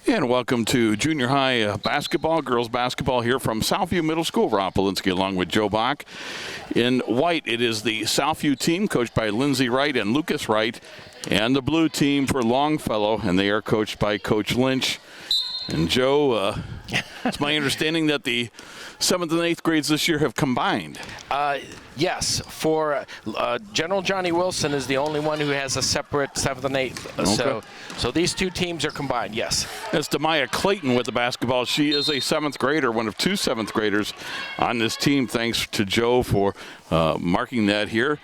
And welcome to junior high basketball, girls basketball here from Southview Middle School. Rob Polinsky along with Joe Bach. In white, it is the Southview team coached by Lindsay Wright and Lucas Wright. And the blue team for Longfellow, and they are coached by Coach Lynch. And Joe, it's my understanding that the 7th and 8th grades this year have combined. Yes, for General Johnny Wilson is the only one who has a separate 7th and 8th. Okay. So these two teams are combined, yes. That's Demaya Clayton with the basketball. She is a 7th grader, one of two 7th graders on this team. Thanks to Joe for marking that here.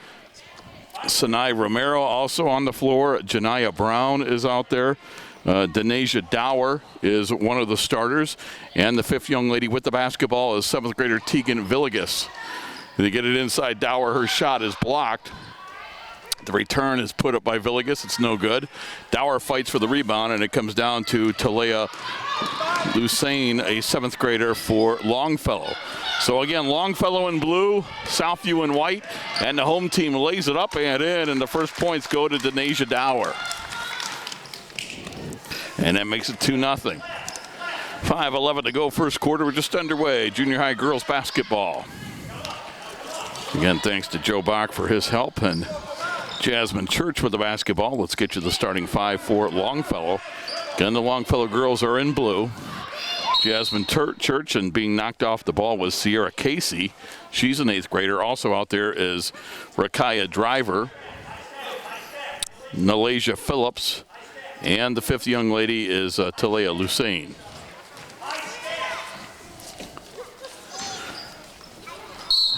Sinai Romero also on the floor. Janiyah Brown is out there. Denasia Dower is one of the starters. And the 5th young lady with the basketball is 7th grader Tegan Villegas. They get it inside Dower. Her shot is blocked. The return is put up by Villegas. It's no good. Dower fights for the rebound, and it comes down to Talea Lusain, a 7th grader for Longfellow. So again, Longfellow in blue, Southview in white, and the home team lays it up and in, and the first points go to Denasia Dower. And that makes it 2-0. 5:11 to go, first quarter. We're just underway. Junior high girls basketball. Again, thanks to Joe Bach for his help, and Jasmine Church with the basketball. Let's get you the starting 5 for Longfellow. Again, the Longfellow girls are in blue. Jasmine Church, and being knocked off the ball was Sierra Casey. She's an 8th grader. Also out there is Rakaya Driver, Nalasia Phillips, and the 5th young lady is Talea Lusain.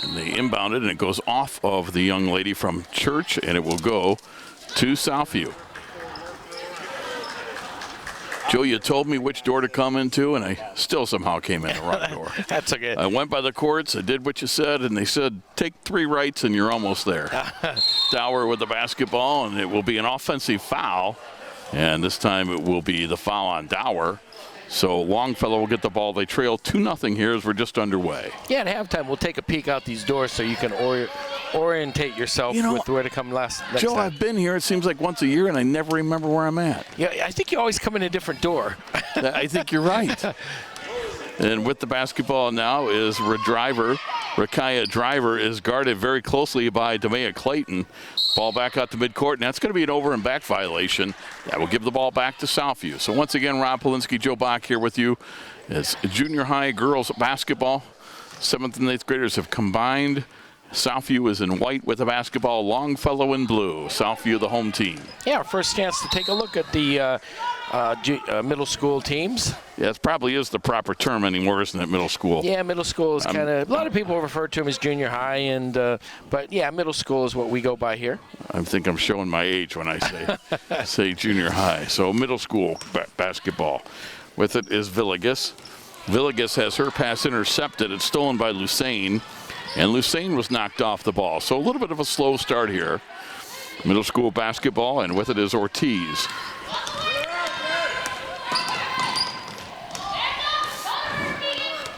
And they inbounded, and it goes off of the young lady from Church, and it will go to Southview. Joe, you told me which door to come into, and I still somehow came in the wrong door. That's okay. I went by the courts, I did what you said, and they said, take 3 rights and you're almost there. Dower with the basketball, and it will be an offensive foul. And this time it will be the foul on Dower. So Longfellow will get the ball. They trail 2-0 here as we're just underway. Yeah, at halftime we'll take a peek out these doors so you can orientate yourself with where to come next Joe, time. I've been here, it seems like once a year, and I never remember where I'm at. Yeah, I think you always come in a different door. I think you're right. And with the basketball now is Rakaya Driver is guarded very closely by Demaya Clayton. Ball back out to midcourt, and that's going to be an over and back violation. That will give the ball back to Southview. So once again, Rob Polinsky, Joe Bach here with you. It's junior high girls basketball. 7th and 8th graders have combined. Southview is in white with the basketball. Longfellow in blue. Southview the home team. Yeah, our first chance to take a look at the middle school teams. Yeah, it probably is the proper term anymore, isn't it, middle school? Yeah, middle school is kind of, a lot of people refer to them as junior high, and but yeah, middle school is what we go by here. I think I'm showing my age when I say junior high. So middle school basketball. With it is Villegas. Villegas has her pass intercepted. It's stolen by Lusain, and Lusain was knocked off the ball. So a little bit of a slow start here. Middle school basketball, and with it is Ortiz.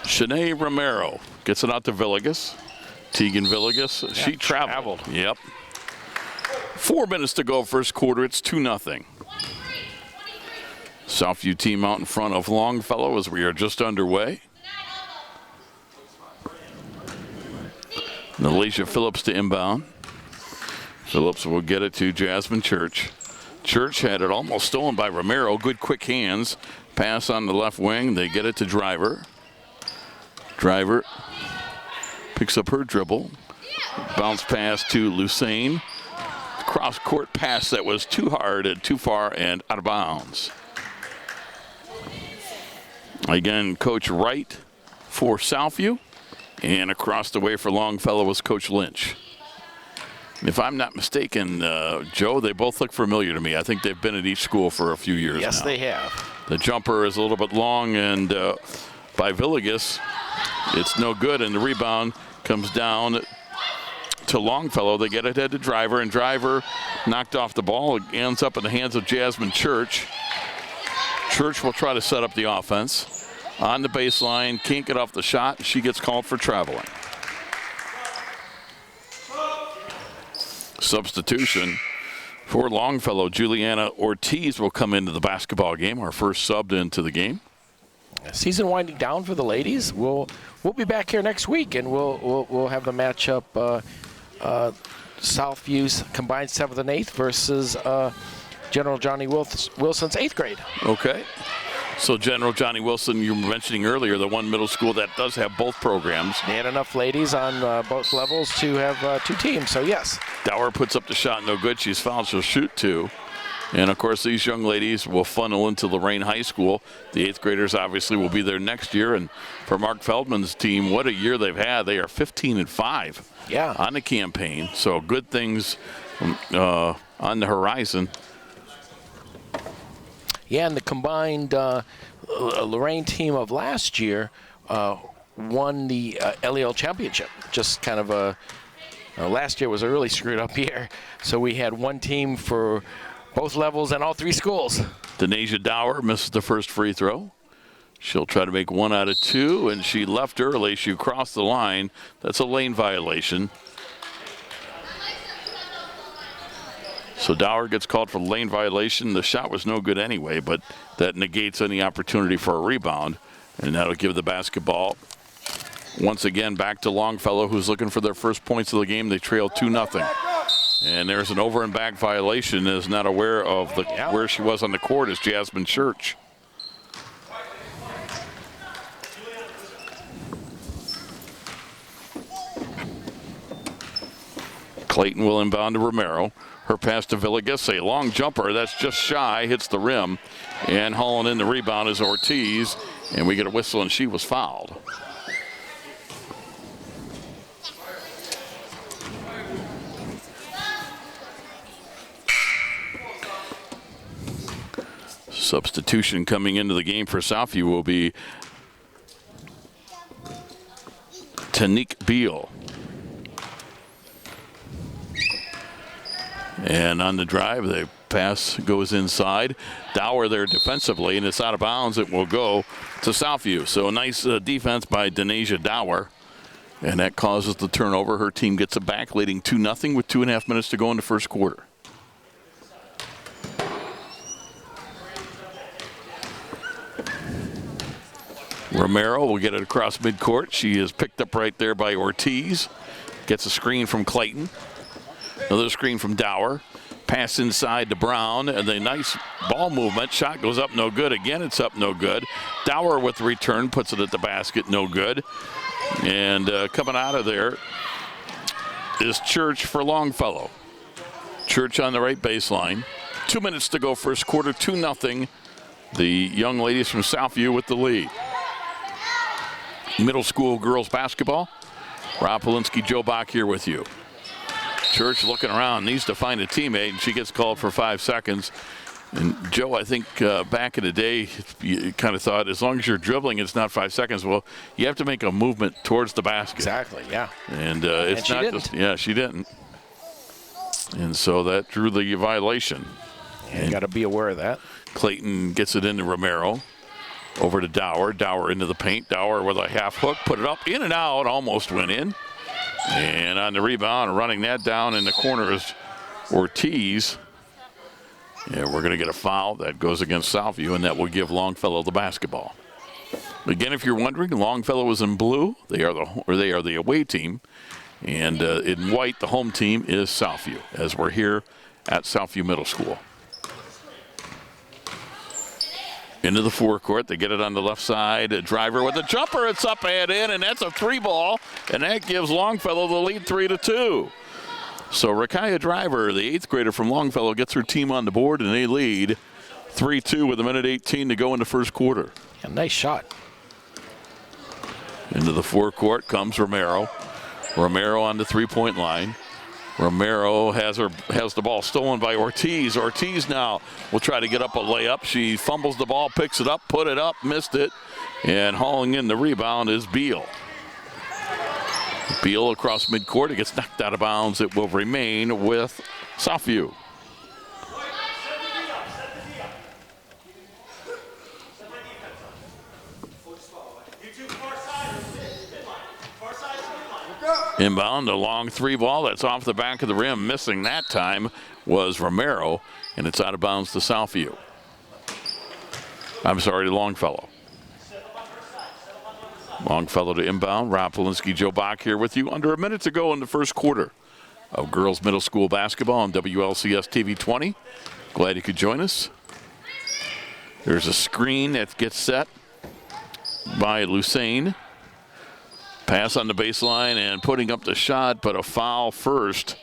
Shanae Romero gets it out to Villegas. Tegan Villegas, she traveled. Yep. 4 minutes to go first quarter. It's 2-0. Southview team out in front of Longfellow as we are just underway. Nalasia Phillips to inbound. Phillips will get it to Jasmine Church. Church had it almost stolen by Romero. Good quick hands. Pass on the left wing. They get it to Driver. Driver picks up her dribble. Bounce pass to Lusain. Cross court pass that was too hard and too far and out of bounds. Again, Coach Wright for Southview. And across the way for Longfellow was Coach Lynch. If I'm not mistaken, Joe, they both look familiar to me. I think they've been at each school for a few years now. Yes, they have. The jumper is a little bit long, and by Villegas, it's no good, and the rebound comes down to Longfellow. They get it head to Driver, and Driver knocked off the ball. It ends up in the hands of Jasmine Church. Church will try to set up the offense. On the baseline, can't get off the shot. She gets called for traveling. Substitution For Longfellow, Juliana Ortiz will come into the basketball game, our first subbed into the game. Season winding down for the ladies. We'll be back here next week, and we'll have the matchup Southview's combined 7th and 8th versus General Johnny Wilson's 8th grade. Okay. So General Johnny Wilson, you were mentioning earlier, the one middle school that does have both programs. They had enough ladies on both levels to have 2 teams, so yes. Dower puts up the shot, no good. She's fouled, she'll shoot 2. And, of course, these young ladies will funnel into Lorraine High School. The 8th graders obviously will be there next year. And for Mark Feldman's team, what a year they've had. They are 15-5 on the campaign. So good things on the horizon. Yeah, and the combined Lorraine team of last year won the LEL championship. Just kind of last year was a really screwed up year. So we had one team for both levels and all 3 schools. Denasia Dower misses the first free throw. She'll try to make 1 out of 2, and she left early. She crossed the line. That's a lane violation. So Dower gets called for lane violation. The shot was no good anyway, but that negates any opportunity for a rebound. And that'll give the basketball once again back to Longfellow, who's looking for their first points of the game. They trail 2-0. And there's an over and back violation. Is not aware of where she was on the court is Jasmine Church. Clayton will inbound to Romero. Her pass to Villegas, a long jumper that's just shy, hits the rim. And hauling in the rebound is Ortiz. And we get a whistle, and she was fouled. Substitution coming into the game for Southview will be Tanique Beal. And on the drive, the pass goes inside. Dower there defensively, and it's out of bounds. It will go to Southview. So a nice defense by Denasia Dower. And that causes the turnover. Her team gets it back, leading 2-0 with 2.5 minutes to go in the first quarter. Romero will get it across midcourt. She is picked up right there by Ortiz. Gets a screen from Clayton. Another screen from Dower. Pass inside to Brown, and a nice ball movement. Shot goes up, no good. Again, it's up, no good. Dower with the return, puts it at the basket, no good. And coming out of there is Church for Longfellow. Church on the right baseline. 2 minutes to go first quarter, 2-0. The young ladies from Southview with the lead. Middle school girls basketball. Rob Polinsky, Joe Bach here with you. Church looking around, needs to find a teammate, and she gets called for 5 seconds. And Joe, I think back in the day, you kind of thought as long as you're dribbling, it's not 5 seconds. Well, you have to make a movement towards the basket. Exactly, yeah. And it's not just, yeah, she didn't. And so that drew the violation. And you got to be aware of that. Clayton gets it into Romero. Over to Dower. Dower into the paint. Dower with a half hook. Put it up. In and out. Almost went in. And on the rebound, running that down in the corner is Ortiz. Yeah, we're going to get a foul. That goes against Southview, and that will give Longfellow the basketball. Again, if you're wondering, Longfellow is in blue. They are the away team. And in white, the home team is Southview, as we're here at Southview Middle School. Into the forecourt, they get it on the left side. A driver with a jumper, it's up and in, and that's a 3-ball, and that gives Longfellow the lead 3-2. So Rakaya Driver, the 8th grader from Longfellow, gets her team on the board, and they lead 3-2 with 1:18 to go in the first quarter. Yeah, nice shot. Into the forecourt comes Romero. Romero on the three-point line. Romero has the ball stolen by Ortiz. Ortiz now will try to get up a layup. She fumbles the ball, picks it up, put it up, missed it. And hauling in the rebound is Beal. Beal across midcourt. It gets knocked out of bounds. It will remain with Southview. Inbound, a long 3-ball. That's off the back of the rim. Missing that time was Romero, and it's out of bounds to Southview. I'm sorry, to Longfellow. Longfellow to inbound. Rob Polinsky, Joe Bach here with you. Under a minute to go in the first quarter of girls middle school basketball on WLCS TV 20. Glad you could join us. There's a screen that gets set by Lucene. Pass on the baseline and putting up the shot, but a foul first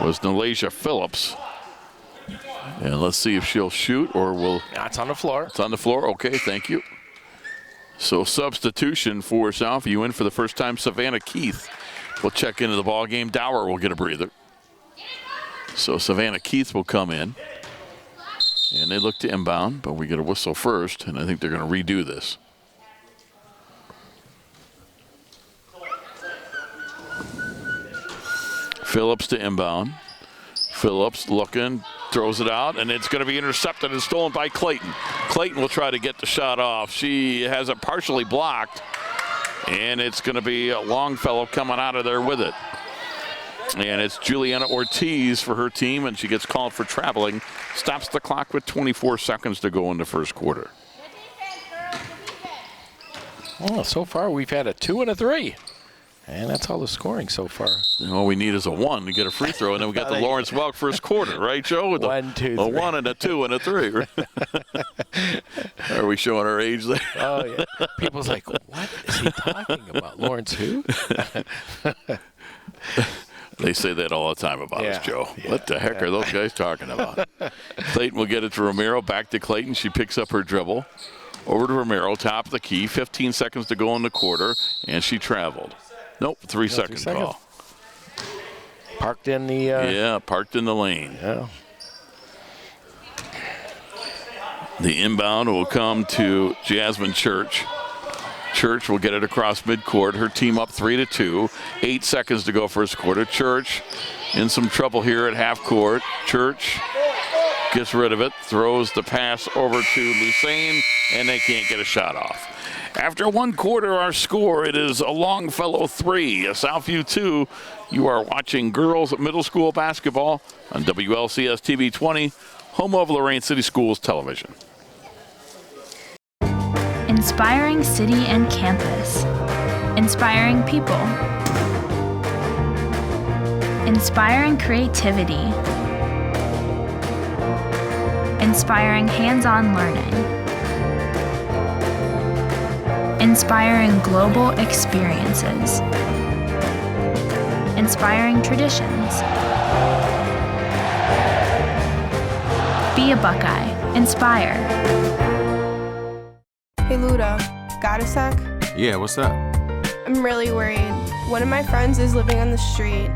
was Nalasia Phillips. And let's see if she'll shoot or will. It's on the floor. It's on the floor. Okay, thank you. So substitution for Southview in for the first time. Savannah Keith will check into the ball game. Dower will get a breather. So Savannah Keith will come in. And they look to inbound, but we get a whistle first, and I think they're going to redo this. Phillips to inbound. Phillips looking, throws it out, and it's going to be intercepted and stolen by Clayton. Clayton will try to get the shot off. She has it partially blocked, and it's going to be Longfellow coming out of there with it. And it's Juliana Ortiz for her team, and she gets called for traveling. Stops the clock with 24 seconds to go in the first quarter. Well, so far we've had a 2 and a 3. And that's all the scoring so far. And all we need is a 1 to get a free throw, and then we got the Lawrence Welk first quarter, right, Joe? With 1, 2, 3. A 1 and a 2 and a 3. Are we showing our age there? Oh, yeah. People's like, what is he talking about? Lawrence who? They say that all the time about us, Joe. Yeah, what the heck are those guys talking about? Clayton will get it to Romero. Back to Clayton. She picks up her dribble. Over to Romero, top of the key. 15 seconds to go in the quarter, and she traveled. Nope, 3 seconds call. Parked in the... parked in the lane. Yeah. The inbound will come to Jasmine Church. Church will get it across midcourt. Her team up 3-2. 8 seconds to go first quarter. Church in some trouble here at half court. Church gets rid of it, throws the pass over to Lucene, and they can't get a shot off. After one quarter, our score, it is a Longfellow 3, a Southview 2. You are watching girls middle school basketball on WLCS TV 20, home of Lorraine City Schools Television. Inspiring city and campus. Inspiring people. Inspiring creativity. Inspiring hands-on learning. Inspiring global experiences. Inspiring traditions. Be a Buckeye. Inspire. Hey Luda, got a sec? Yeah, what's up? I'm really worried. One of my friends is living on the street.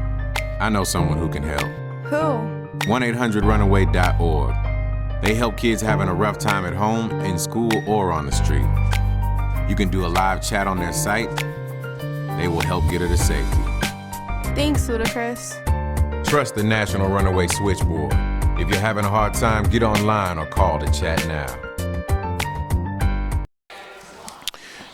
I know someone who can help. Who? 1-800-RUNAWAY.org. They help kids having a rough time at home, in school, or on the street. You can do a live chat on their site. They will help get her to safety. Thanks, Ludacris. Trust the National Runaway Switchboard. If you're having a hard time, get online or call to chat now.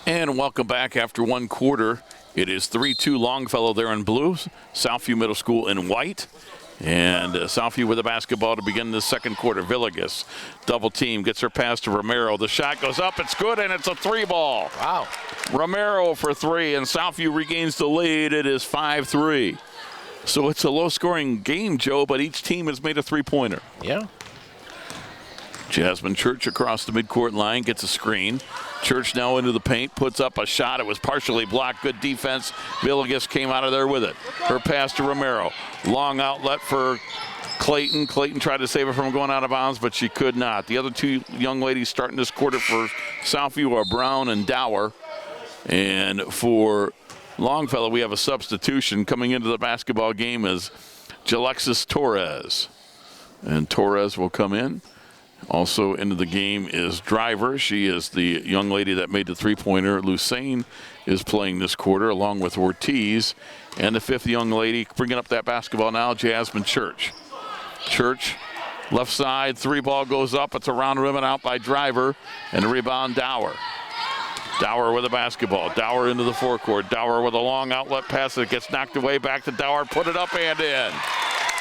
And welcome back after one quarter. It is 3-2 Longfellow there in blue, Southview Middle School in white. And Southview with the basketball to begin the second quarter. Villegas, double team, gets her pass to Romero. The shot goes up, it's good, and it's a 3-ball. Wow. Romero for 3, and Southview regains the lead. It is 5-3. So it's a low-scoring game, Joe, but each team has made a 3-pointer. Yeah. Jasmine Church across the midcourt line, gets a screen. Church now into the paint, puts up a shot. It was partially blocked. Good defense. Villegas came out of there with it. Her pass to Romero. Long outlet for Clayton. Clayton tried to save it from going out of bounds, but she could not. The other two young ladies starting this quarter for Southview are Brown and Dower. And for Longfellow, we have a substitution. Coming into the basketball game is Jalexis Torres. And Torres will come in. Also into the game is Driver. She is the young lady that made the 3-pointer. Lucene is playing this quarter along with Ortiz. And the fifth young lady bringing up that basketball now, Jasmine Church. Church, left side, 3-ball goes up. It's around rim and out by Driver. And the rebound, Dower. Dower with a basketball. Dower into the forecourt. Dower with a long outlet pass that gets knocked away. Back to Dower. Put it up and in.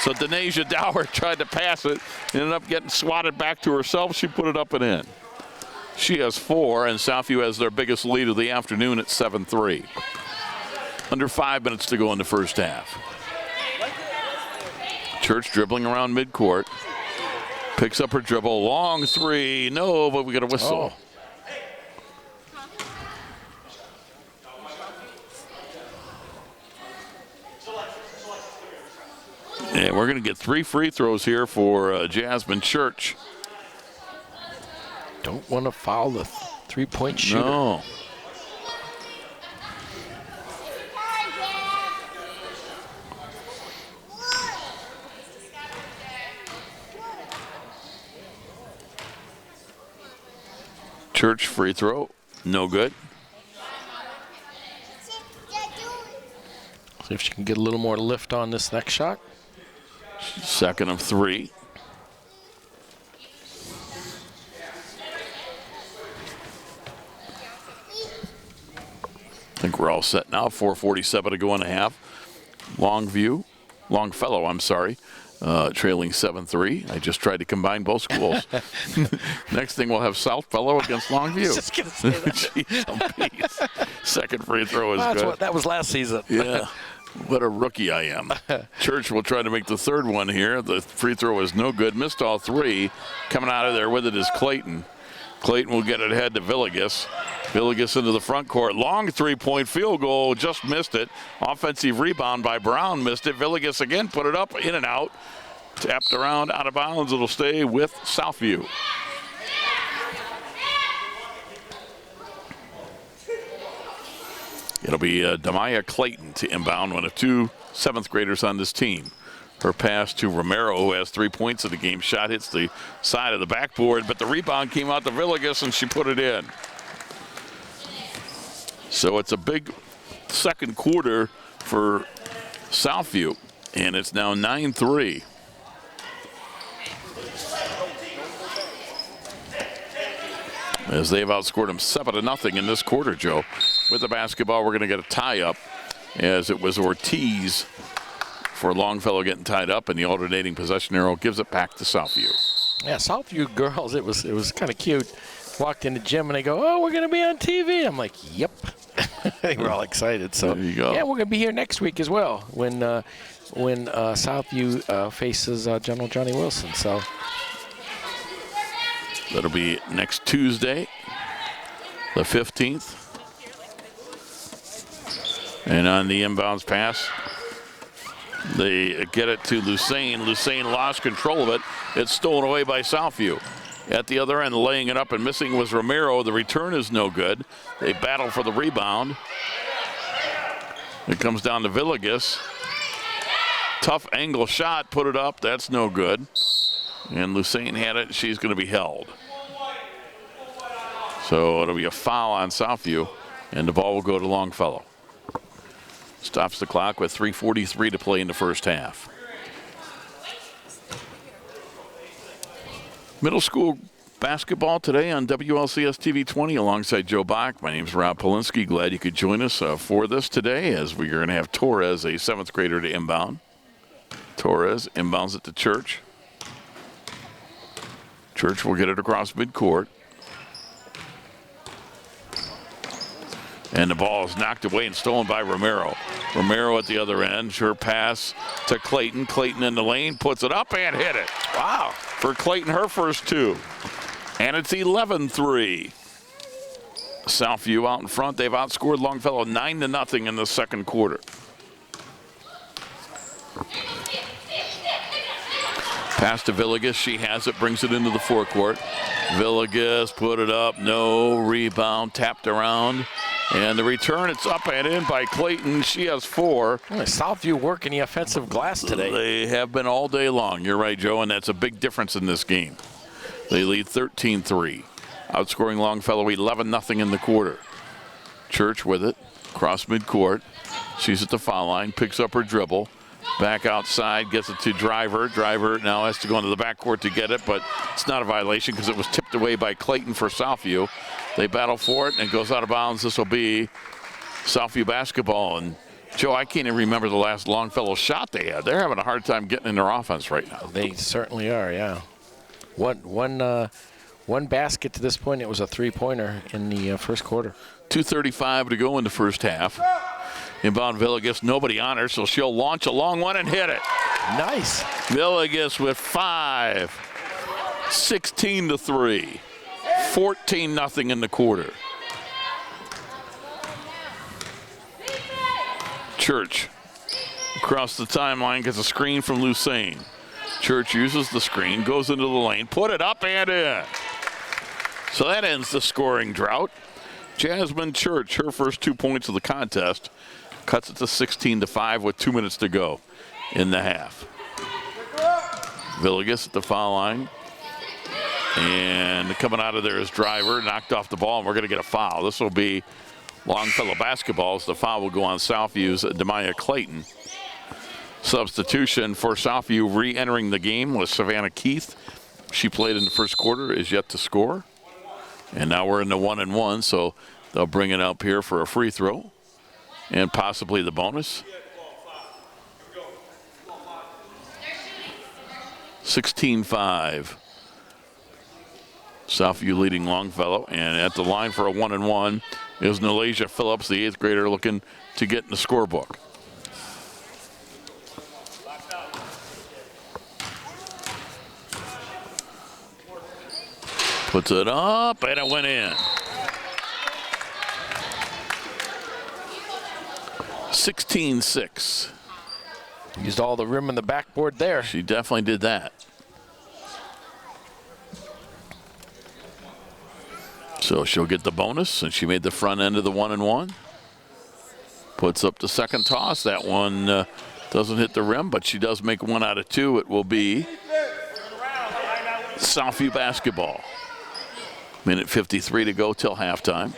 So Denasia Dower tried to pass it, ended up getting swatted back to herself. She put it up and in. She has 4, and Southview has their biggest lead of the afternoon at 7-3. Under 5 minutes to go in the first half. Church dribbling around midcourt. Picks up her dribble. Long 3. No, but we got a whistle. And we're going to get 3 free throws here for Jasmine Church. Don't want to foul the three-point shooter. No. Church free throw, no good. See if she can get a little more lift on this next shot. Second of 3. I think we're all set now. 4:47 to go in a half. Longfellow, I'm sorry. Trailing 7-3. I just tried to combine both schools. Next thing we'll have Southfellow against Longview. Just gonna say that. Jeez, second free throw is good. That was last season. Yeah. What a rookie I am. Church will try to make the third one here. The free throw is no good. Missed all 3. Coming out of there with it is Clayton. Clayton will get it ahead to Villegas. Villegas into the front court. Long 3-point field goal. Just missed it. Offensive rebound by Brown. Missed it. Villegas again put it up, in and out. Tapped around, out of bounds. It'll stay with Southview. It'll be Demaya Clayton to inbound, one of 2 7th graders on this team. Her pass to Romero, who has 3 points in the game. Shot hits the side of the backboard, but the rebound came out to Villegas, and she put it in. So it's a big second quarter for Southview, and it's now 9-3. As they've outscored them 7-0 in this quarter, Joe. With the basketball, we're going to get a tie-up, as it was Ortiz for Longfellow getting tied up, and the alternating possession arrow gives it back to Southview. Yeah, Southview girls, it was kind of cute. Walked in the gym and they go, "Oh, we're going to be on TV." I'm like, "Yep." They were all excited. So there you go. Yeah, we're going to be here next week as well when Southview faces General Johnny Wilson. So that'll be next Tuesday, the 15th. And on the inbounds pass, they get it to Lucene. Lucene lost control of it. It's stolen away by Southview. At the other end, laying it up and missing was Romero. The return is no good. They battle for the rebound. It comes down to Villegas. Tough angle shot, put it up. That's no good. And Lucene had it. She's going to be held. So it'll be a foul on Southview, and the ball will go to Longfellow. Stops the clock with 3:43 to play in the first half. Middle school basketball today on WLCS TV 20 alongside Joe Bach. My name's Rob Polinsky. Glad you could join us for this today, as we're going to have Torres, a 7th grader, to inbound. Torres inbounds it to Church. Church will get it across midcourt. And the ball is knocked away and stolen by Romero. Romero at the other end. Her pass to Clayton. Clayton in the lane, puts it up and hit it. Wow. For Clayton, her first 2. And it's 11-3. Southview out in front. They've outscored Longfellow 9-0 in the second quarter. Pass to Villegas. She has it, brings it into the forecourt. Villegas put it up. No rebound. Tapped around. And the return, it's up and in by Clayton. She has 4. Southview working the offensive glass today. They have been all day long. You're right, Joe, and that's a big difference in this game. They lead 13-3, outscoring Longfellow 11-0 in the quarter. Church with it, cross midcourt. She's at the foul line, picks up her dribble. Back outside, gets it to Driver. Driver now has to go into the backcourt to get it, but it's not a violation because it was tipped away by Clayton for Southview. They battle for it, and it goes out of bounds. This will be Southview basketball, and Joe, I can't even remember the last Longfellow shot they had. They're having a hard time getting in their offense right now. They certainly are, yeah. One basket to this point. It was a three-pointer in the first quarter. 2:35 to go in the first half. Inbound Villegas, nobody on her, so she'll launch a long one and hit it. Nice. Villegas with 5. 16-3. 14-0 in the quarter. Church across the timeline gets a screen from Lucene. Church uses the screen, goes into the lane, put it up and in. So that ends the scoring drought. Jasmine Church, her first 2 points of the contest, cuts it to 16-5 with 2 minutes to go in the half. Villegas at the foul line. And coming out of there is Driver, knocked off the ball, and we're going to get a foul. This will be Longfellow basketball, as the foul will go on Southview's Demaya Clayton. Substitution for Southview re-entering the game was Savannah Keith. She played in the first quarter, is yet to score. And now we're in the 1-1, so they'll bring it up here for a free throw and possibly the bonus. 16-5. Southview leading Longfellow, and at the line for a 1-1 is Nalasia Phillips, the 8th grader, looking to get in the scorebook. Puts it up, and it went in. 16-6. Used all the room in the backboard there. She definitely did that. So she'll get the bonus, and she made the front end of the 1-1. Puts up the second toss. That one doesn't hit the rim, but she does make 1 out of 2. It will be Southview basketball. Minute 53 to go till halftime.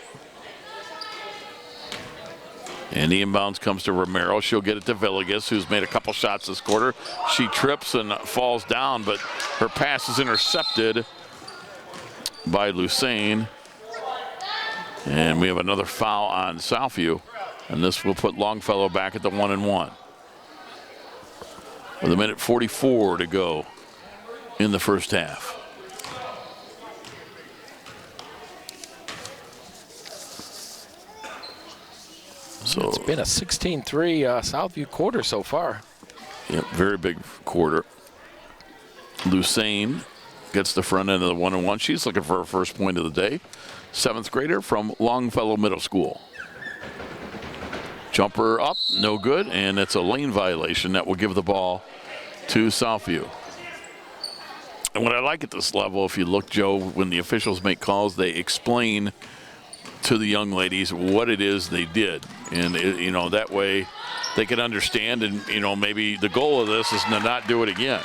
And the inbounds comes to Romero. She'll get it to Villegas, who's made a couple shots this quarter. She trips and falls down, but her pass is intercepted by Lucene. And we have another foul on Southview, and this will put Longfellow back at the 1-1. With a minute 44 to go in the first half. So it's been a 16-3 Southview quarter so far. Yep, very big quarter. Lucene gets the front end of the 1-1. She's looking for her first point of the day. 7th grader from Longfellow Middle School. Jumper up, no good, and it's a lane violation that will give the ball to Southview. And what I like at this level, if you look, Joe, when the officials make calls, they explain to the young ladies what it is they did. And, you know, that way they can understand, and, you know, maybe the goal of this is to not do it again.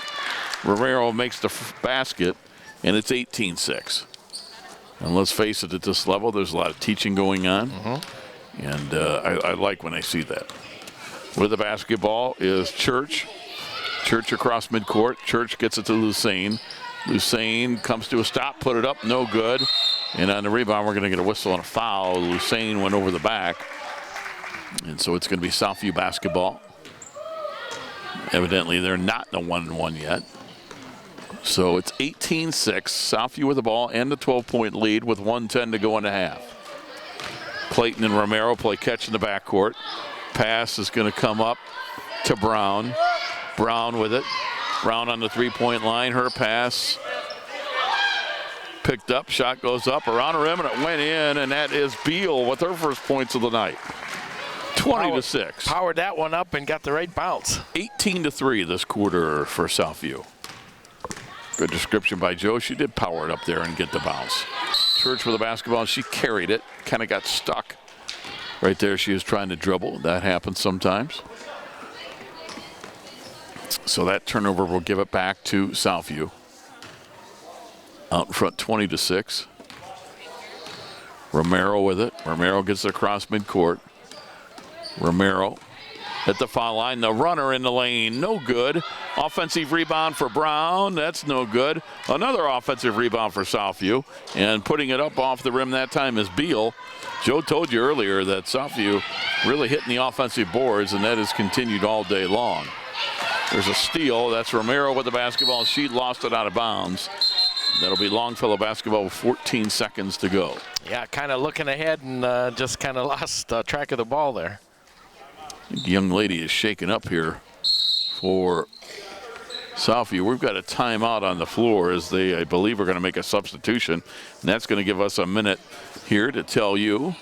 Romero makes the basket, and it's 18-6. And let's face it, at this level, there's a lot of teaching going on. And I like when I see that. With the basketball is Church. Church across midcourt. Church gets it to Lucene. Lucene comes to a stop, put it up, no good. And on the rebound, we're going to get a whistle and a foul. Lucene went over the back. And so it's going to be Southview basketball. Evidently, they're not in the 1-1 yet. So it's 18-6. Southview with the ball and the 12-point lead with 1:10 to go in the half. Clayton and Romero play catch in the backcourt. Pass is going to come up to Brown. Brown with it. Brown on the three-point line. Her pass picked up. Shot goes up around the rim, and it went in, and that is Beal with her first points of the night. 20-6. Powered that one up and got the right bounce. 18-3 this quarter for Southview. Good description by Joe. She did power it up there and get the bounce. Church with the basketball. She carried it. Kind of got stuck. Right there she was trying to dribble. That happens sometimes. So that turnover will give it back to Southview. Out in front 20-6. Romero with it. Romero gets it across midcourt. Romero at the foul line. The runner in the lane, no good. Offensive rebound for Brown, that's no good. Another offensive rebound for Southview, and putting it up off the rim that time is Beal. Joe told you earlier that Southview really hitting the offensive boards, and that has continued all day long. There's a steal. That's Romero with the basketball. She lost it out of bounds. That'll be Longfellow basketball with 14 seconds to go. Yeah, kind of looking ahead and just kind of lost track of the ball there. The young lady is shaken up here for Southview. We've got a timeout on the floor as they, I believe, are going to make a substitution. And that's going to give us a minute here to tell you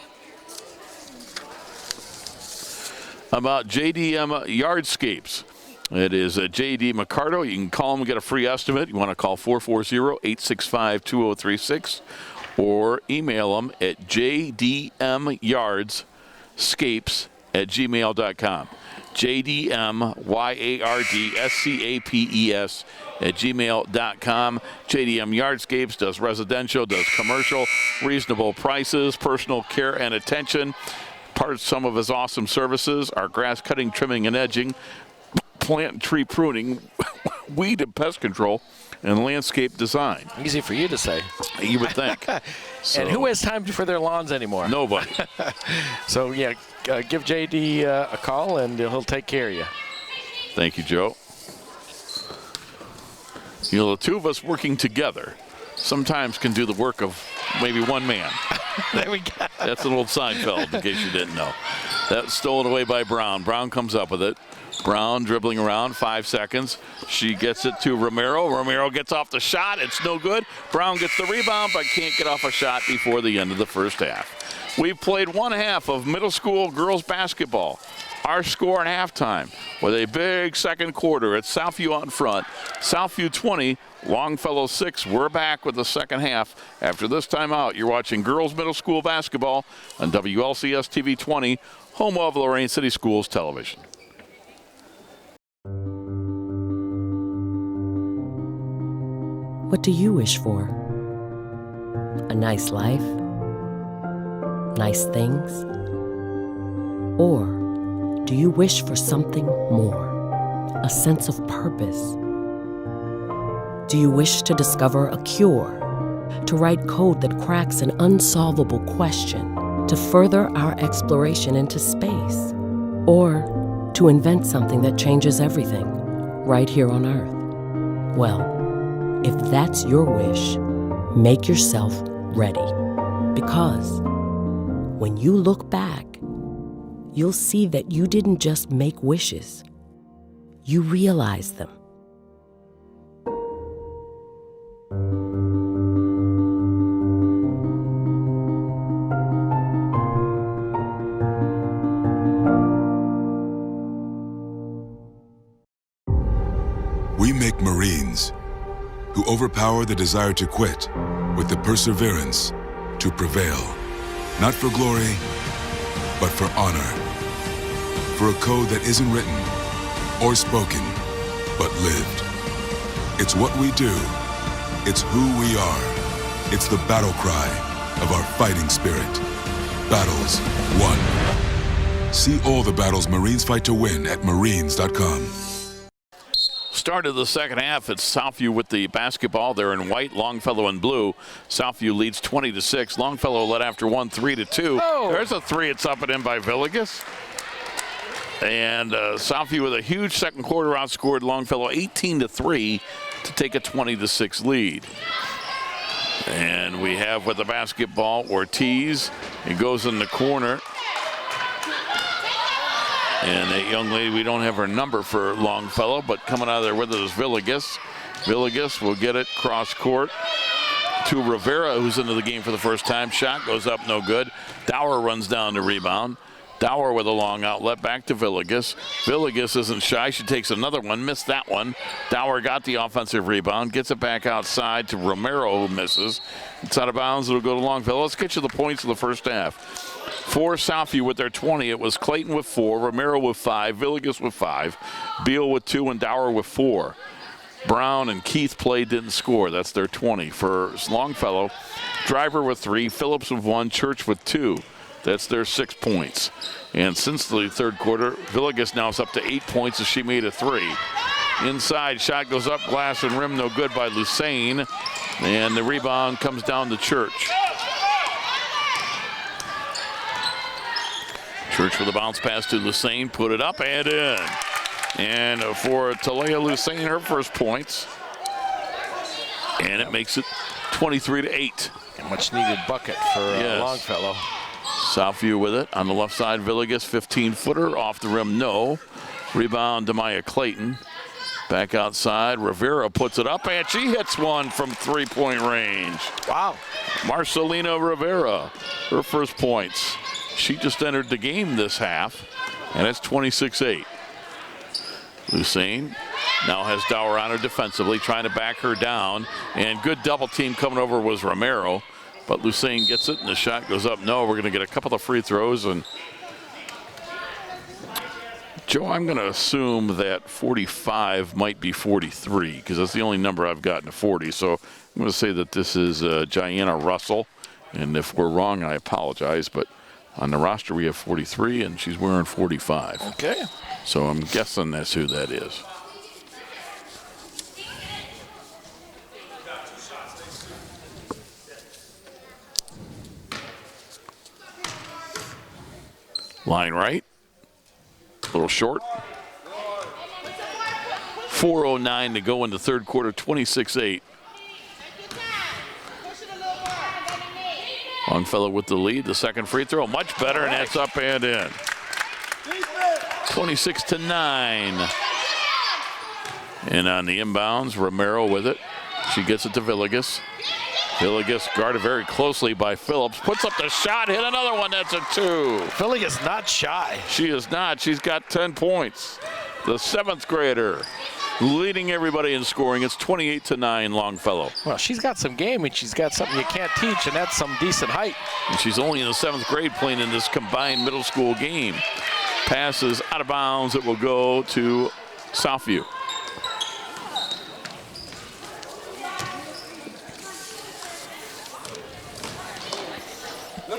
about JDM Yardscapes. It is J.D. McCardo. You can call him and get a free estimate. You want to call 440-865-2036 or email them at jdmyardscapes@gmail.com. jdmyardscapes@gmail.com. JDM Yardscapes does residential, does commercial, reasonable prices, personal care and attention. Part of some of his awesome services are grass cutting, trimming, and edging, plant and tree pruning, weed and pest control, and landscape design. Easy for you to say. You would think. And who has time for their lawns anymore? Nobody. So, yeah, give JD a call, and he'll take care of you. Thank you, Joe. You know, the two of us working together sometimes can do the work of maybe one man. There we go. That's an old Seinfeld, in case you didn't know. That's stolen away by Brown. Brown comes up with it. Brown dribbling around, 5 seconds. She gets it to Romero. Romero gets off the shot. It's no good. Brown gets the rebound, but can't get off a shot before the end of the first half. We've played one half of middle school girls basketball. Our score at halftime with a big second quarter. It's Southview out in front. Southview 20, Longfellow 6. We're back with the second half. After this timeout, you're watching girls middle school basketball on WLCS TV 20, home of Lorraine City Schools Television. What do you wish for? A nice life? Nice things? Or do you wish for something more? A sense of purpose? Do you wish to discover a cure? To write code that cracks an unsolvable question? To further our exploration into space? Or to invent something that changes everything right here on Earth? Well, if that's your wish, make yourself ready. Because when you look back, you'll see that you didn't just make wishes, you realized them. We make Marines who overpower the desire to quit with the perseverance to prevail. Not for glory, but for honor. For a code that isn't written or spoken, but lived. It's what we do. It's who we are. It's the battle cry of our fighting spirit. Battles won. See all the battles Marines fight to win at marines.com. Start of the second half, it's Southview with the basketball. They're in white, Longfellow in blue. Southview leads 20-6. Longfellow led after one, 3-2. Oh. There's a three. It's up and in by Villegas. And Southview with a huge second quarter outscored Longfellow 18-3 to take a 20-6 lead. And we have with the basketball Ortiz. He goes in the corner. And that young lady, we don't have her number for Longfellow, but coming out of there with it is Villegas. Villegas will get it cross court to Rivera, who's into the game for the first time. Shot goes up, no good. Dower runs down to rebound. Dower with a long outlet back to Villegas. Villegas isn't shy. She takes another one, missed that one. Dower got the offensive rebound, gets it back outside to Romero, who misses. It's out of bounds. It'll go to Longfellow. Let's get you the points of the first half. For Southview with their 20, it was Clayton with 4, Romero with 5, Villegas with 5, Beal with 2, and Dower with 4. Brown and Keith played, didn't score. That's their 20. For Longfellow, Driver with 3, Phillips with 1, Church with 2. That's their 6 points. And since the third quarter, Villegas now is up to 8 points as she made a 3. Inside, shot goes up, glass and rim, no good by Lusain. And the rebound comes down to Church. Church with a bounce pass to Lusain, put it up and in. And for Talia Lusain, her first points. And it makes it 23-8. A much needed bucket for Longfellow. Southview with it on the left side. Villegas, 15-footer off the rim, no. Rebound to Maya Clayton. Back outside, Rivera puts it up, and she hits one from three-point range. Wow. Marcelina Rivera, her first points. She just entered the game this half, and it's 26-8. Lusain now has Dower on her defensively, trying to back her down, and good double team coming over was Romero, but Lusain gets it, and the shot goes up. No, we're going to get a couple of free throws, and Joe, I'm going to assume that 45 might be 43 because that's the only number I've gotten to 40. So I'm going to say that this is Gianna Russell. And if we're wrong, I apologize. But on the roster, we have 43, and she's wearing 45. Okay. So I'm guessing that's who that is. Line right. A little short. 4:09 to go in the third quarter, 26-8. Longfellow with the lead. The second free throw, much better, and that's up and in. 26-9. And on the inbounds, Romero with it. She gets it to Villegas. Villegas guarded very closely by Phillips. Puts up the shot, hit another one. That's a 2. Villegas not shy. She is not. She's got 10 points. The 7th grader leading everybody in scoring. It's 28-9 Longfellow. Well, she's got some game, and she's got something you can't teach, and that's some decent height. And she's only in the 7th grade playing in this combined middle school game. Passes out of bounds. It will go to Southview.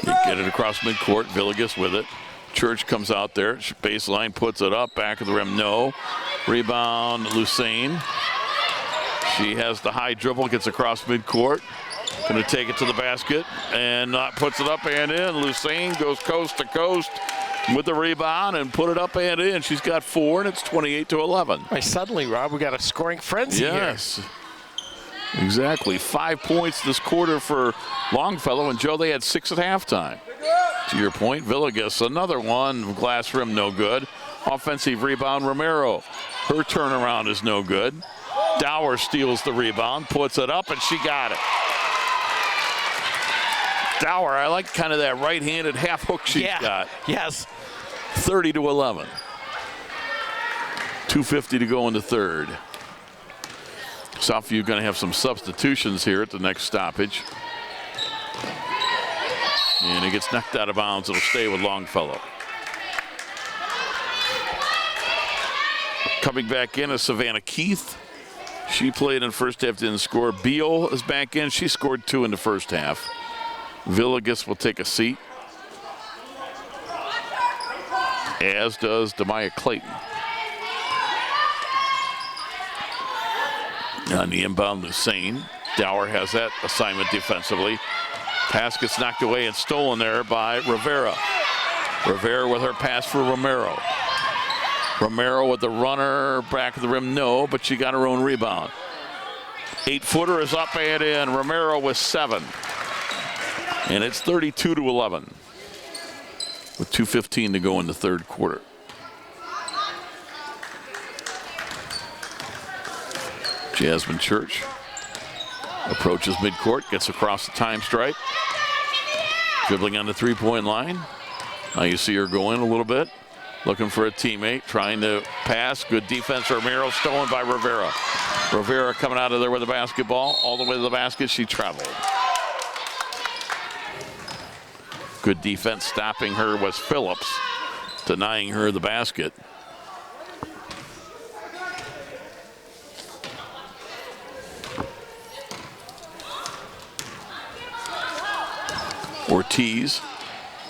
They get it across midcourt. Villegas with it. Church comes out there. Baseline puts it up. Back of the rim, no. Rebound, Lusain. She has the high dribble, gets across midcourt. Going to take it to the basket and puts it up and in. Lusain goes coast to coast with the rebound and put it up and in. She's got 4, and it's 28-11. Right, suddenly, Rob, we got a scoring frenzy here. Yes. Exactly. 5 points this quarter for Longfellow, and Joe, they had 6 at halftime. To your point, Villegas, another one, glass rim, no good. Offensive rebound, Romero. Her turnaround is no good. Dower steals the rebound, puts it up, and she got it. Dower, I like kind of that right-handed half hook she's got. Yes. 30-11. 2:50 to go in the third. Southview going to have some substitutions here at the next stoppage. And it gets knocked out of bounds. It'll stay with Longfellow. Coming back in is Savannah Keith. She played in the first half, didn't score. Beal is back in. She scored 2 in the first half. Villegas will take a seat, as does Demaya Clayton. On the inbound, Lusain. Dower has that assignment defensively. Pass gets knocked away and stolen there by Rivera. Rivera with her pass for Romero. Romero with the runner, back of the rim, no, but she got her own rebound. 8-footer is up and in. Romero with 7. And it's 32-11 with 2:15 to go in the third quarter. Jasmine Church approaches midcourt, gets across the time stripe. Dribbling on the three-point line. Now you see her going a little bit. Looking for a teammate, trying to pass. Good defense. Romero stolen by Rivera. Rivera coming out of there with the basketball. All the way to the basket, she traveled. Good defense. Stopping her was Phillips, denying her the basket. Ortiz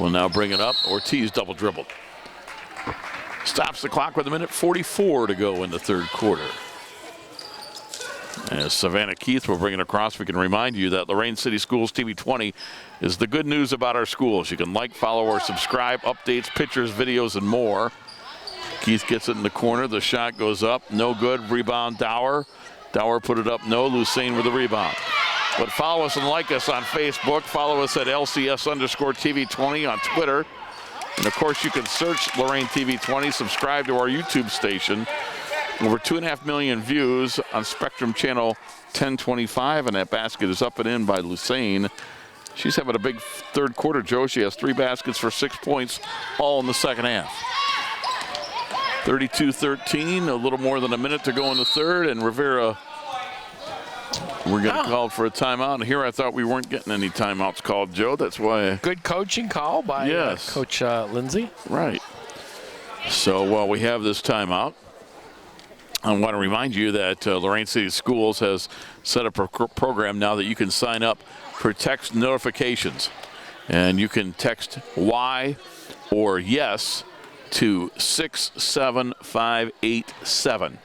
will now bring it up. Ortiz double dribbled. Stops the clock with 1:44 to go in the third quarter. As Savannah Keith will bring it across, we can remind you that Lorraine City Schools TV 20 is the good news about our schools. You can like, follow, or subscribe, updates, pictures, videos, and more. Keith gets it in the corner. The shot goes up. No good. Rebound, Dower. Dower put it up. No. Lucene with the rebound. But follow us and like us on Facebook. Follow us at LCS_TV20 on Twitter. And, of course, you can search Lorraine TV 20. Subscribe to our YouTube station. Over 2.5 million views on Spectrum Channel 1025. And that basket is up and in by Lucene. She's having a big third quarter, Joe. She has 3 baskets for 6 points, all in the second half. 32-13, a little more than a minute to go in the third, and Rivera, we're getting called for a timeout. And here I thought we weren't getting any timeouts called, Joe. That's why. Good coaching call by Coach Lindsay. Right. So we have this timeout. I want to remind you that Lorraine City Schools has set up a program now that you can sign up for text notifications. And you can text Y or yes to 67587.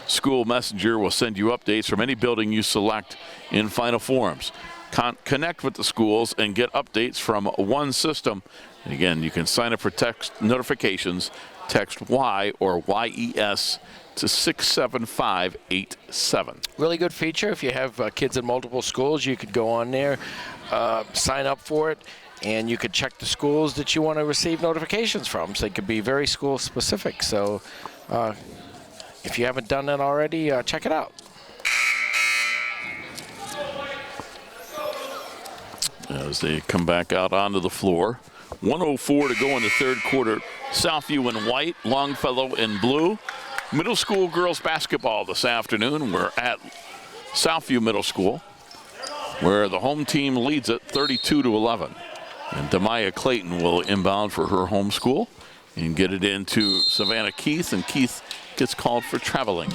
School Messenger will send you updates from any building you select in Final Forums. Connect with the schools and get updates from one system. And again, you can sign up for text notifications. Text Y or YES to 67587. Really good feature. If you have kids in multiple schools, you could go on there, sign up for it, and you could check the schools that you want to receive notifications from. So it could be very school specific. So if you haven't done that already, check it out. As they come back out onto the floor. 1:04 to go in the third quarter. Southview in white, Longfellow in blue. Middle school girls basketball this afternoon. We're at Southview Middle School, where the home team leads it 32-11. And Demaya Clayton will inbound for her home school and get it into Savannah Keith, and Keith gets called for traveling.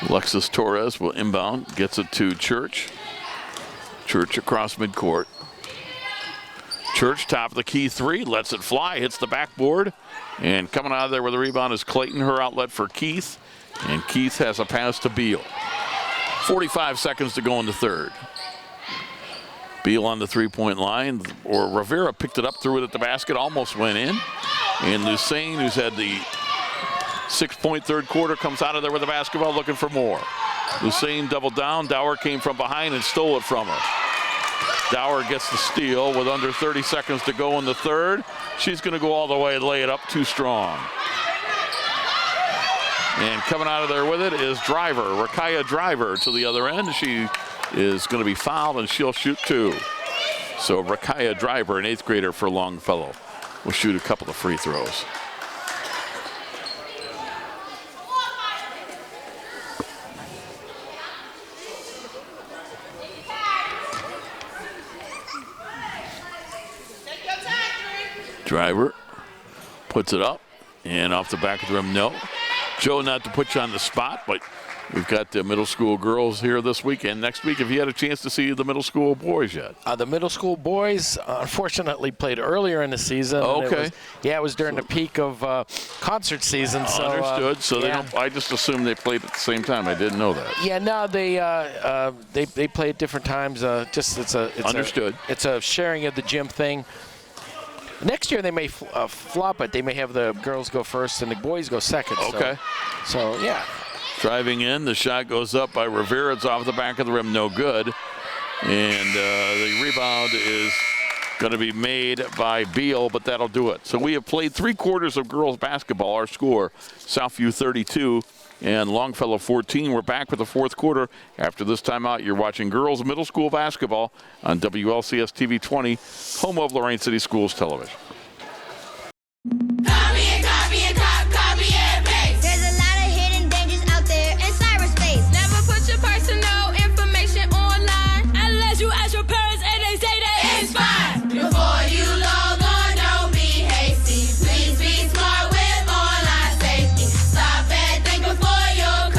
Alexis Torres will inbound, gets it to Church. Church across midcourt. Church, top of the key 3, lets it fly, hits the backboard. And coming out of there with a rebound is Clayton, her outlet for Keith. And Keith has a pass to Beal. 45 seconds to go in the third. Beal on the three-point line, or Rivera picked it up, threw it at the basket, almost went in. And Lucene, who's had the 6-point third quarter, comes out of there with the basketball looking for more. Lucene doubled down. Dower came from behind and stole it from her. Dower gets the steal with under 30 seconds to go in the third. She's going to go all the way and lay it up too strong. And coming out of there with it is Driver, Rakaya Driver to the other end. She is going to be fouled and she'll shoot 2. So Rakaya Driver, an 8th grader for Longfellow, will shoot a couple of free throws. Driver puts it up and off the back of the rim, no. Joe, not to put you on the spot, but we've got the middle school girls here this weekend. Next week, have you had a chance to see the middle school boys yet? The middle school boys, unfortunately, played earlier in the season. Okay. It was during the peak of concert season. So, understood. So they don't. I just assumed they played at the same time. I didn't know that. Yeah, no, they play at different times. It's understood. It's a sharing of the gym thing. Next year they may flop it. They may have the girls go first and the boys go second. Okay. So yeah. Driving in, the shot goes up by Rivera. It's off the back of the rim, no good. And the rebound is going to be made by Beal, but that'll do it. So we have played 3 quarters of girls basketball. Our score, Southview 32 and Longfellow 14. We're back with the fourth quarter. After this timeout, you're watching girls middle school basketball on WLCS TV 20, home of Lorraine City Schools Television. Please be smart with online safety. Stop and think before you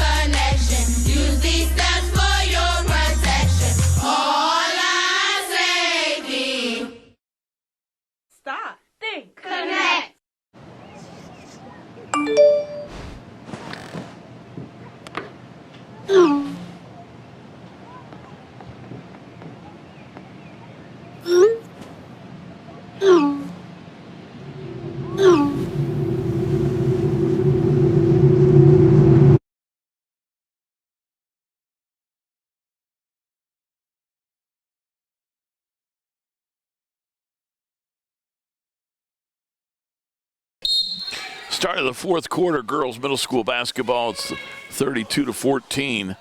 Start of the fourth quarter, girls middle school basketball. It's 32-14.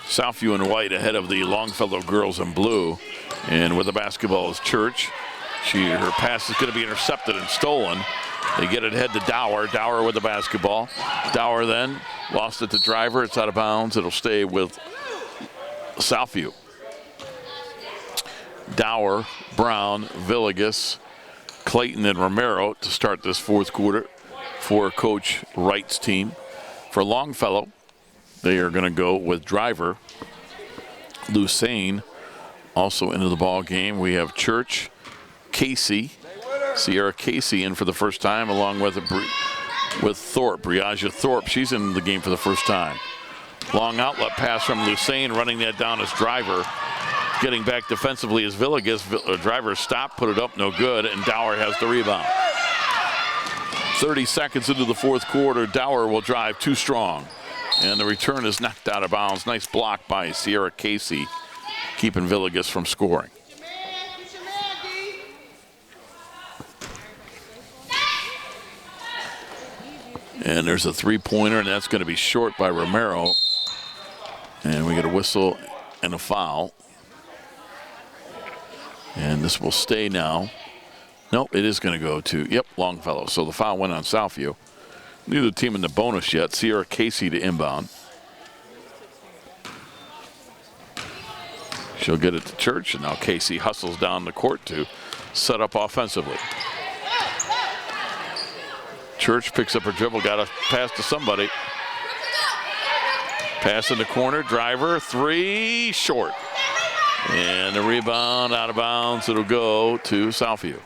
Southview in white ahead of the Longfellow girls in blue. And with the basketball is Church. Her pass is going to be intercepted and stolen. They get it ahead to Dower. Dower with the basketball. Dower then lost it to Driver. It's out of bounds. It'll stay with Southview. Dower, Brown, Villegas, Clayton, and Romero to start this fourth quarter for Coach Wright's team. For Longfellow, they are going to go with Driver. Lucane also into the ball game. We have Church, Casey, Sierra Casey in for the first time, along with Thorpe, Briaja Thorpe. She's in the game for the first time. Long outlet pass from Lucane, running that down as Driver. Getting back defensively is Villegas. Driver stopped, put it up, no good, and Dower has the rebound. 30 seconds into the fourth quarter, Dower will drive too strong. And the return is knocked out of bounds. Nice block by Sierra Casey, keeping Villegas from scoring. And there's a three-pointer, and that's going to be short by Romero. And we get a whistle and a foul. And this will stay now. Nope, it is going to go to, Longfellow. So the foul went on Southview. Neither team in the bonus yet. Sierra Casey to inbound. She'll get it to Church, and now Casey hustles down the court to set up offensively. Church picks up her dribble, got a pass to somebody. Pass in the corner, Driver, three, short. And the rebound out of bounds, it'll go to Southview.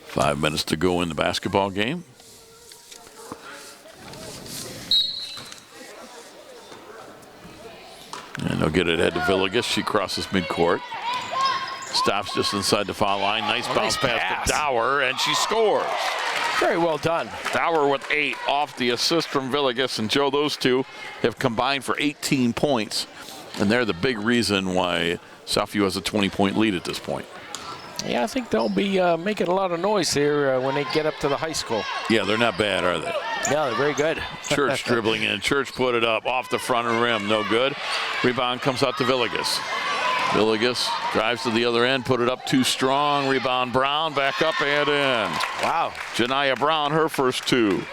Five minutes to go in the basketball game. And they'll get it ahead to Villegas. She crosses midcourt. Stops just inside the foul line. Nice bounce pass to Dower, and she scores. Very well done. Dower with 8 off the assist from Villegas. And Joe, those two have combined for 18 points. And they're the big reason why Southview has a 20-point lead at this point. Yeah, I think they'll be making a lot of noise here when they get up to the high school. Yeah, they're not bad, are they? Yeah, they're very good. Church dribbling in. Church put it up off the front of the rim. No good. Rebound comes out to Villegas. Villegas drives to the other end, put it up too strong. Rebound Brown, back up and in. Wow. Janiyah Brown, her first two.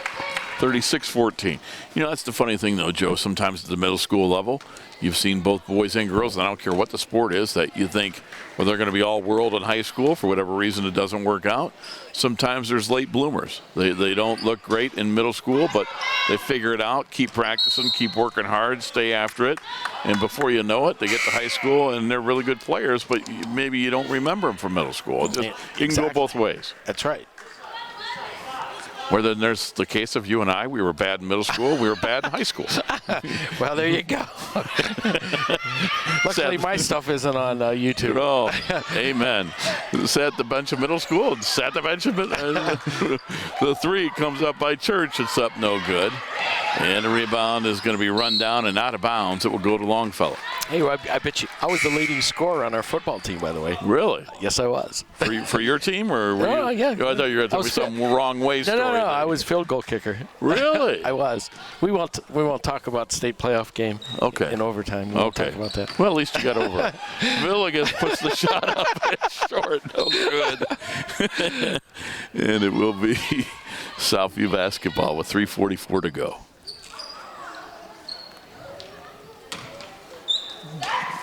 36-14. You know, that's the funny thing, though, Joe. Sometimes at the middle school level, you've seen both boys and girls, and I don't care what the sport is, that you think, well, they're going to be all world in high school. For whatever reason, it doesn't work out. Sometimes there's late bloomers. They don't look great in middle school, but they figure it out, keep practicing, keep working hard, stay after it. And before you know it, they get to high school, and they're really good players, but maybe you don't remember them from middle school. It can go both ways. That's right. Where then there's the case of you and I. We were bad in middle school. We were bad in high school. Well, there you go. Luckily, my stuff isn't on YouTube. Oh, amen. Sat the bench of middle school. Sat the bench of the three comes up by Church. It's up no good. And the rebound is going to be run down and out of bounds. It will go to Longfellow. Hey, I bet you I was the leading scorer on our football team, by the way. Really? Yes, I was. For your team, or were you? Yeah. I thought you were going to some wrong way story. No. I was field goal kicker. Really? I was. We won't talk about state playoff game. Okay. In overtime. We won't talk about that. Well, at least you got over it. Villegas puts the shot up. It's short. No good. And it will be Southview basketball with 3:44 to go.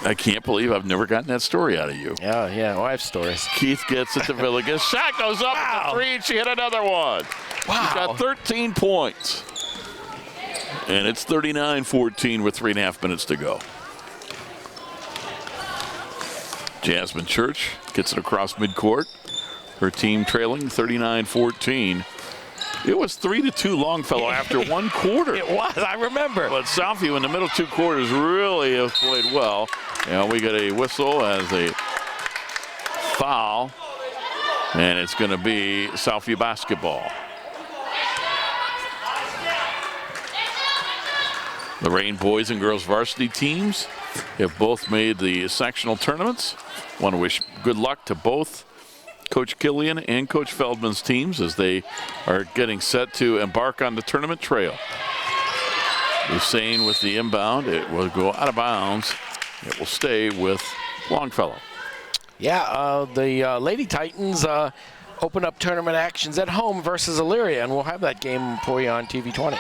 I can't believe I've never gotten that story out of you. Yeah. Well, I have stories. Keith gets it to Villegas. Shot goes up at the three, and she hit another one. Wow. She's got 13 points. And it's 39-14 with 3.5 minutes to go. Jasmine Church gets it across midcourt. Her team trailing 39-14. It was 3-2 Longfellow after one quarter. It was, I remember. But Southview in the middle two quarters really have played well. And we get a whistle as a foul. And it's going to be Southview basketball. Lorraine boys and girls varsity teams have both made the sectional tournaments. Want to wish good luck to both Coach Killian and Coach Feldman's teams as they are getting set to embark on the tournament trail. Hussein with the inbound. It will go out of bounds. It will stay with Longfellow. Yeah, the Lady Titans open up tournament actions at home versus Elyria, and we'll have that game for you on TV 20.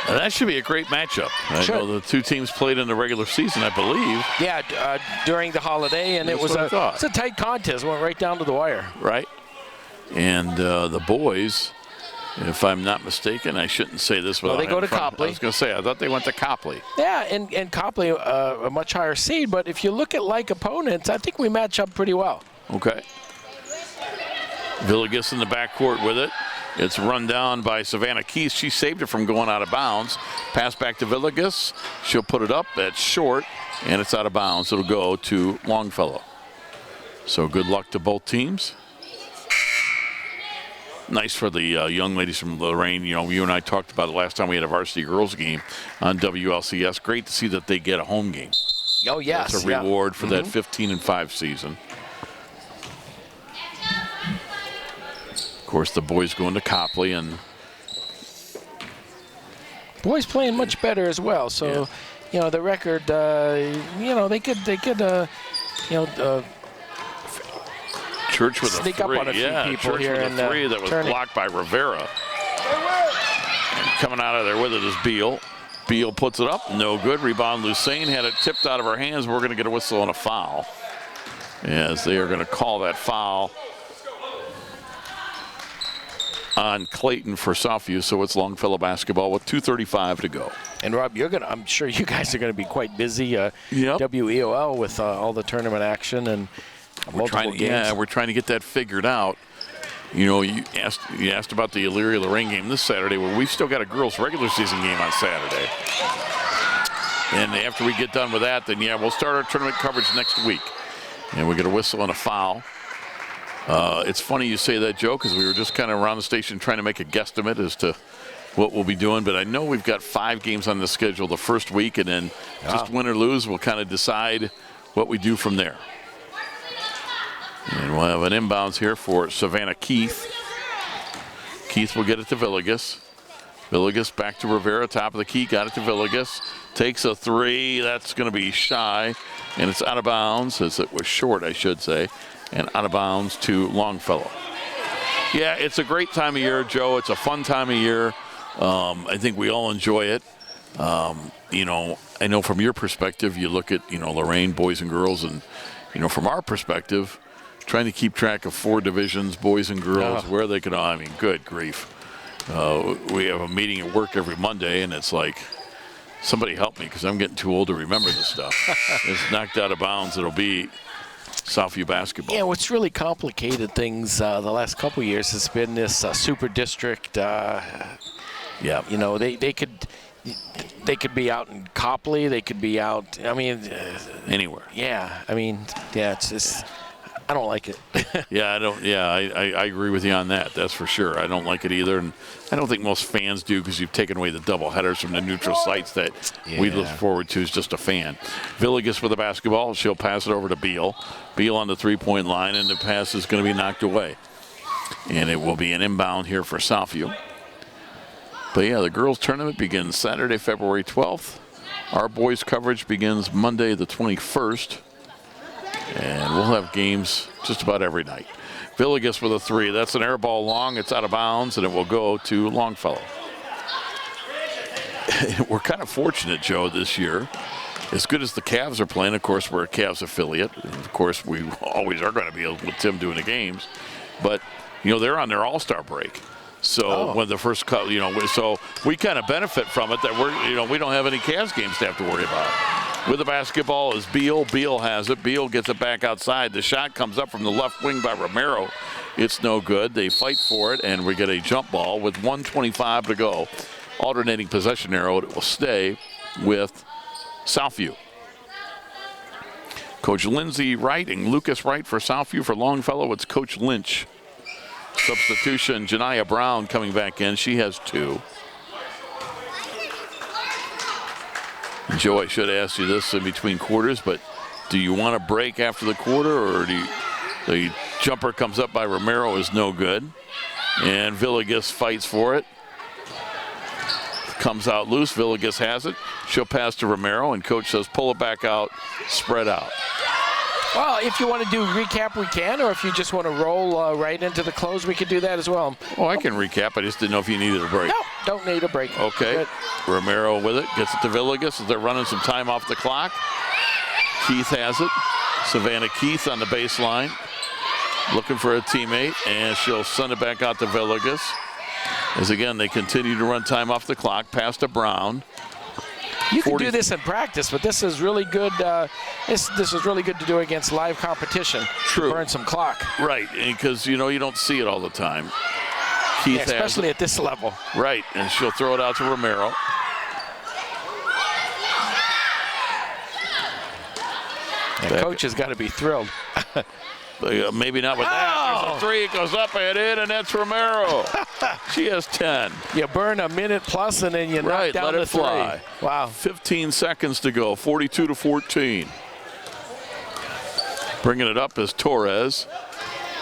That should be a great matchup. I know the two teams played in the regular season, I believe. Yeah, during the holiday, and it was a tight contest. Went right down to the wire. Right. And the boys, if I'm not mistaken, I shouldn't say this, but they go to Copley. I was going to say, I thought they went to Copley. Yeah, and Copley, a much higher seed, but if you look at like opponents, I think we match up pretty well. Okay. Villegas in the backcourt with it. It's run down by Savannah Keith. She saved it from going out of bounds. Pass back to Villegas. She'll put it up. That's short, and it's out of bounds. It'll go to Longfellow. So good luck to both teams. Nice for the young ladies from Lorraine. You know, you and I talked about it last time we had a varsity girls game on WLCS. Great to see that they get a home game. Oh, yes. That's a reward for that 15-5 season. Of course, the boys going to Copley, and boys playing much better as well. So, you know, the record, you know, they could, you know, Church with a sneak three. up on a few people Church here with a three that was blocked by Rivera. And coming out of there with it is Beal. Beal puts it up, no good. Rebound, Lucene had it tipped out of her hands. We're going to get a whistle and a foul, as they are going to call that foul on Clayton for Southview. So it's Longfellow basketball with 2:35 to go. And Rob, I'm sure you guys are going to be quite busy. WEOL with all the tournament action and multiple games. Yeah, we're trying to get that figured out. You know, you asked about the Elyria-Lorraine game this Saturday. Well, we've still got a girls' regular season game on Saturday. And after we get done with that, then, we'll start our tournament coverage next week. And we get a whistle and a foul. It's funny you say that, Joe, because we were just kind of around the station trying to make a guesstimate as to what we'll be doing. But I know we've got 5 games on the schedule the first week, and then just win or lose, we'll kind of decide what we do from there. And we'll have an inbounds here for Savannah Keith. Keith will get it to Villegas. Villegas back to Rivera, top of the key, got it to Villegas. Takes a three, that's going to be shy, and it's out of bounds, as it was short, I should say, and out of bounds to Longfellow. Yeah, it's a great time of year, Joe. It's a fun time of year. I think we all enjoy it. You know, I know from your perspective, you look at, Lorraine, boys and girls, and, from our perspective, trying to keep track of 4 divisions, boys and girls, where they could, good grief. We have a meeting at work every Monday, and it's like, somebody help me, because I'm getting too old to remember this stuff. It's knocked out of bounds. It'll be Southview basketball. Yeah, what's really complicated things the last couple of years has been this super district. They could be out in Copley. They could be out. Anywhere. Yeah, it's just. I don't like it. I agree with you on that. That's for sure. I don't like it either, and I don't think most fans do, because you've taken away the double headers from the neutral sites that we look forward to as just a fan. Villegas with the basketball. She'll pass it over to Beal. Beal on the three-point line, and the pass is going to be knocked away. And it will be an inbound here for Southview. But the girls' tournament begins Saturday, February 12th. Our boys' coverage begins Monday, the 21st. And we'll have games just about every night. Villegas with a three. That's an air ball long. It's out of bounds, and it will go to Longfellow. We're kind of fortunate, Joe, this year. As good as the Cavs are playing, of course, we're a Cavs affiliate. And of course, we always are going to be with Tim doing the games. But, they're on their all-star break. So when the first cut, so we kind of benefit from it that we don't have any Cavs games to have to worry about. With the basketball is Beal. Beal has it. Beal gets it back outside. The shot comes up from the left wing by Romero. It's no good. They fight for it, and we get a jump ball with 1:25 to go. Alternating possession arrow. It will stay with Southview. Coach Lindsay Wright and Lucas Wright for Southview. For Longfellow, it's Coach Lynch. Substitution, Janiyah Brown coming back in. She has 2. Joe, I should ask you this in between quarters, but do you want to break after the quarter, or the jumper comes up by Romero is no good, and Villegas fights for it. Comes out loose. Villegas has it. She'll pass to Romero, and coach says pull it back out, spread out. Well, if you want to do recap, we can, or if you just want to roll right into the close, we could do that as well. Oh, I can recap. I just didn't know if you needed a break. No, don't need a break. Okay. Good. Romero with it. Gets it to Villegas as they're running some time off the clock. Keith has it. Savannah Keith on the baseline. Looking for a teammate, and she'll send it back out to Villegas. As again, they continue to run time off the clock. Pass to Brown. You can do this in practice, but this is really good. This is really good to do against live competition. True. Burn some clock. Right, because you don't see it all the time. Keith has especially it. at this level. Right, and she'll throw it out to Romero. And coach has got to be thrilled. Maybe not with that. There's a three. It goes up and in, and that's Romero. She has 10. You burn a minute plus, and then you knock down let the it fly. 3. Wow. 15 seconds to go. 42-14. Bringing it up is Torres.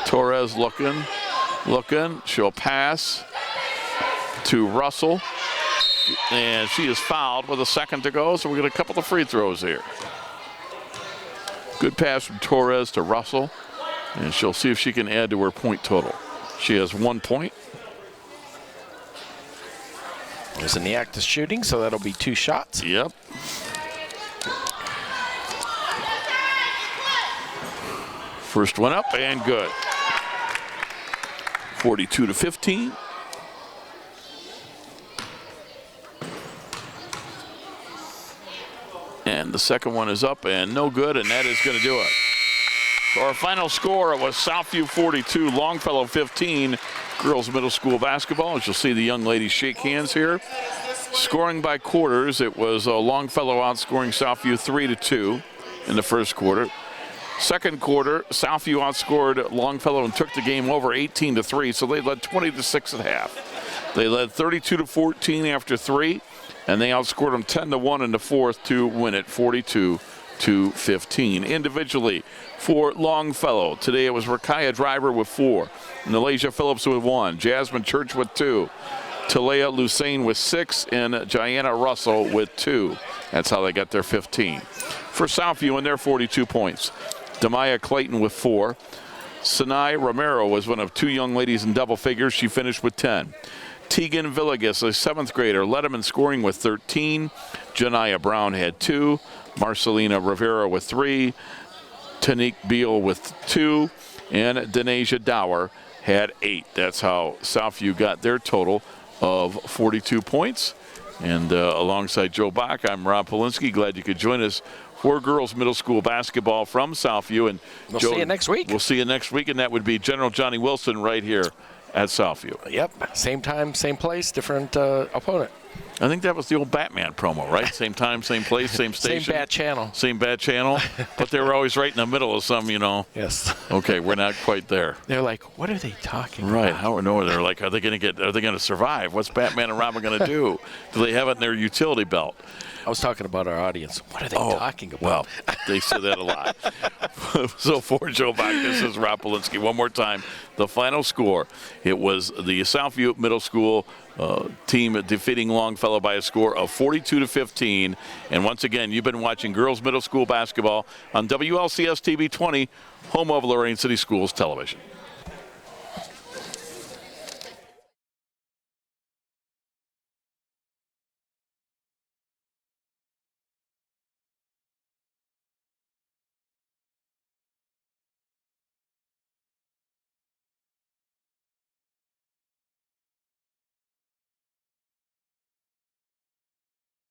Torres looking. She'll pass to Russell. And she is fouled with a second to go, so we get a couple of free throws here. Good pass from Torres to Russell. And she'll see if she can add to her point total. She has 1 point. Is in the act of shooting, so that'll be 2 shots. Yep. First one up and good. 42-15. And the second one is up and no good, and that is going to do it. So our final score was Southview 42, Longfellow 15, girls middle school basketball. As you'll see the young ladies shake hands here. Scoring by quarters, it was Longfellow outscoring Southview 3-2 in the first quarter. Second quarter, Southview outscored Longfellow and took the game over 18-3, so they led 20-6 at half. They led 32-14 after 3, and they outscored them 10-1 in the fourth to win it 42-15. Individually for Longfellow, today it was Rakaya Driver with 4, Nalasia Phillips with 1, Jasmine Church with 2, Talea Lucane with 6, and Gianna Russell with 2. That's how they got their 15. For Southview and their 42 points, Demaya Clayton with 4. Sinai Romero was one of 2 young ladies in double figures. She finished with 10. Tegan Villegas, a 7th grader, led them in scoring with 13. Janiyah Brown had 2. Marcelina Rivera with 3. Tanique Beal with 2. And Denasia Dower had 8. That's how Southview got their total of 42 points. And alongside Joe Bach, I'm Rob Polinsky. Glad you could join us for girls middle school basketball from Southview. And we'll Joe, see you next week. We'll see you next week, and that would be General Johnny Wilson right here at Southview. Yep, same time, same place, different opponent. I think that was the old Batman promo, right? Same time, same place, same station. Same bad channel. Same bad channel, but they were always right in the middle of some, Yes. Okay, we're not quite there. They're like, what are they talking about? Right. They're like, are they going to survive? What's Batman and Robin going to do? Do they have it in their utility belt? I was talking about our audience. What are they talking about? Well, they say that a lot. So for Joe Bach, this is Rob Polinsky. One more time, the final score. It was the Southview Middle School team defeating Longfellow by a score of 42-15. And once again, you've been watching girls middle school basketball on WLCS TV 20, home of Lorain City Schools Television.